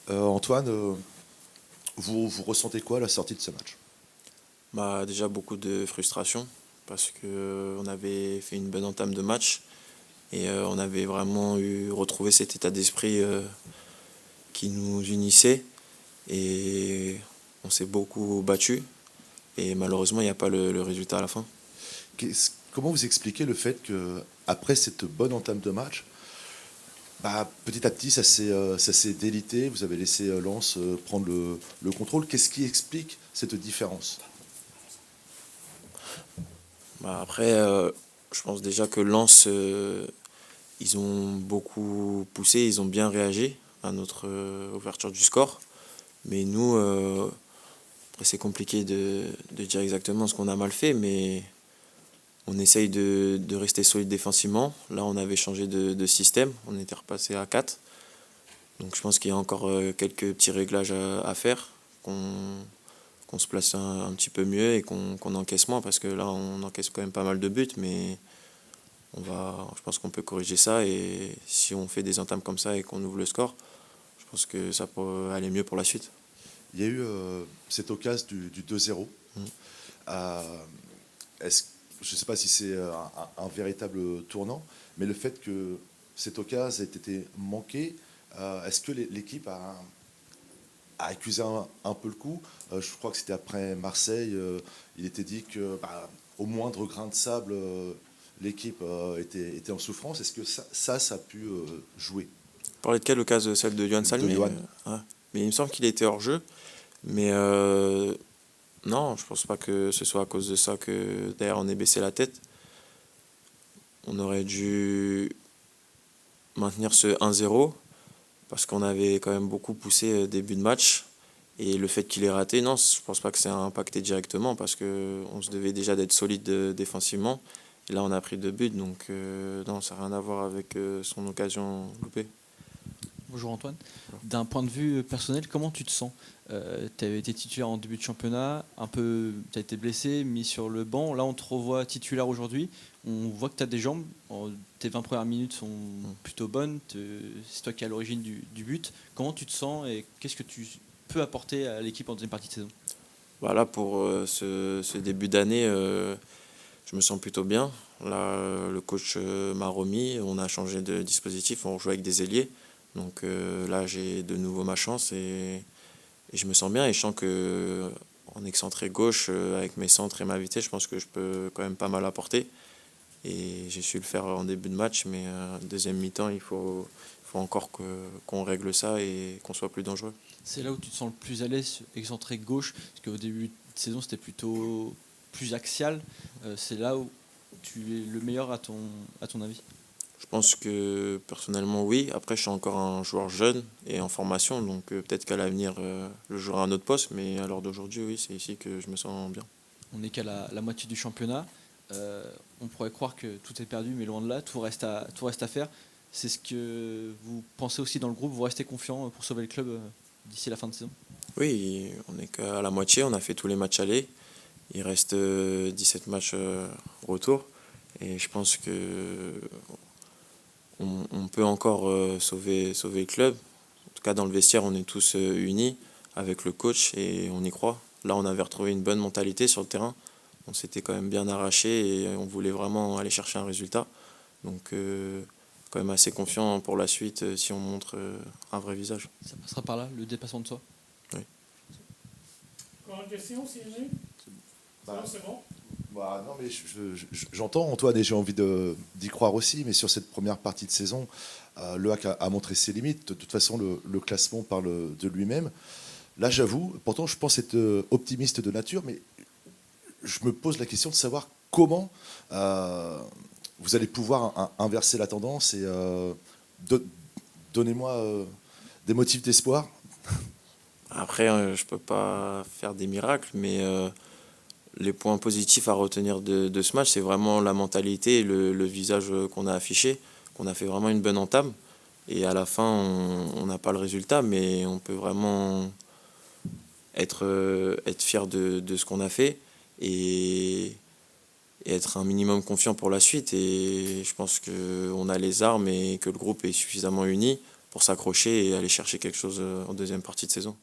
Antoine, vous ressentez quoi à la sortie de ce match? Bah, déjà beaucoup de frustration parce que on avait fait une bonne entame de match et on avait vraiment retrouvé cet état d'esprit qui nous unissait et on s'est beaucoup battu et malheureusement il n'y a pas le résultat à la fin. Comment vous expliquez le fait que après cette bonne entame de match, bah, petit à petit ça s'est délité, vous avez laissé Lens prendre le contrôle. Qu'est-ce qui explique cette différence? Bah, après je pense déjà que Lens ils ont beaucoup poussé, ils ont bien réagi à notre ouverture du score. Mais nous, après c'est compliqué de dire exactement ce qu'on a mal fait, mais on essaye de rester solide défensivement. Là, on avait changé de système, on était repassé à 4. Donc je pense qu'il y a encore quelques petits réglages à faire, qu'on se place un petit peu mieux et qu'on encaisse moins, parce que là, on encaisse quand même pas mal de buts, mais je pense qu'on peut corriger ça. Et si on fait des entames comme ça et qu'on ouvre le score, je pense que ça peut aller mieux pour la suite. Il y a eu cette occasion du 2-0. Mm. Euh, est-ce- je ne sais pas si c'est un véritable tournant, mais le fait que cette occasion ait été manquée, est-ce que l'équipe a accusé un peu le coup? Je crois que c'était après Marseille. Il était dit que bah, au moindre grain de sable, l'équipe était en souffrance. Est-ce que ça a pu jouer Parlait de quelle occasion? Celle de Yohan de Salmé? Johan? Ouais. Mais il me semble qu'il était hors jeu. Mais non, je pense pas que ce soit à cause de ça que d'ailleurs on ait baissé la tête. On aurait dû maintenir ce 1-0 parce qu'on avait quand même beaucoup poussé début de match. Et le fait qu'il ait raté, non, je pense pas que ça a impacté directement parce que on se devait déjà d'être solide défensivement. Et là, on a pris 2 buts, donc non, ça n'a rien à voir avec son occasion loupée. Bonjour Antoine. D'un point de vue personnel, comment tu te sens? Tu avais été titulaire en début de championnat, tu as été blessé, mis sur le banc. Là, on te revoit titulaire aujourd'hui. On voit que tu as des jambes. Tes 20 premières minutes sont plutôt bonnes. C'est toi qui es à l'origine du but. Comment tu te sens et qu'est-ce que tu peux apporter à l'équipe en deuxième partie de saison? Voilà, pour ce début d'année, je me sens plutôt bien. Là, le coach m'a remis, on a changé de dispositif, on joue avec des ailiers. Donc là, j'ai de nouveau ma chance et je me sens bien. Et je sens que en excentré gauche, avec mes centres et ma vitesse, je pense que je peux quand même pas mal apporter. Et j'ai su le faire en début de match, mais deuxième mi-temps, il faut encore qu'on règle ça et qu'on soit plus dangereux. C'est là où tu te sens le plus à l'aise, excentré gauche, parce qu'au début de saison, c'était plutôt plus axial. C'est là où tu es le meilleur à ton avis. Je pense que personnellement, oui. Après, je suis encore un joueur jeune et en formation, donc peut-être qu'à l'avenir, je jouerai à un autre poste, mais à l'heure d'aujourd'hui, oui, c'est ici que je me sens bien. On n'est qu'à la moitié du championnat. On pourrait croire que tout est perdu, mais loin de là, tout reste à faire. C'est ce que vous pensez aussi dans le groupe. Vous restez confiant pour sauver le club d'ici la fin de saison? Oui, on est qu'à la moitié, on a fait tous les matchs allés. Il reste 17 matchs retour. Et je pense que on peut encore sauver le club. En tout cas, dans le vestiaire, on est tous unis avec le coach et on y croit. Là, on avait retrouvé une bonne mentalité sur le terrain. On s'était quand même bien arraché et on voulait vraiment aller chercher un résultat. Donc, quand même assez confiant pour la suite si on montre un vrai visage. Ça passera par là, le dépassement de soi. Oui. Encore une question, si j'ai? Bah, Non, c'est bon. bah, non, mais j'entends Antoine et j'ai envie d'y croire aussi, mais sur cette première partie de saison, le HAC a montré ses limites. De toute façon, le classement parle de lui-même. Là, j'avoue, pourtant, je pense être optimiste de nature, mais je me pose la question de savoir comment vous allez pouvoir inverser la tendance et do- donnez-moi des motifs d'espoir. Après, je peux pas faire des miracles, mais les points positifs à retenir de ce match, c'est vraiment la mentalité et le visage qu'on a affiché, qu'on a fait vraiment une bonne entame. Et à la fin, on n'a pas le résultat, mais on peut vraiment être fier de ce qu'on a fait et, et être un minimum confiant pour la suite. Et je pense qu'on a les armes et que le groupe est suffisamment uni pour s'accrocher et aller chercher quelque chose en deuxième partie de saison.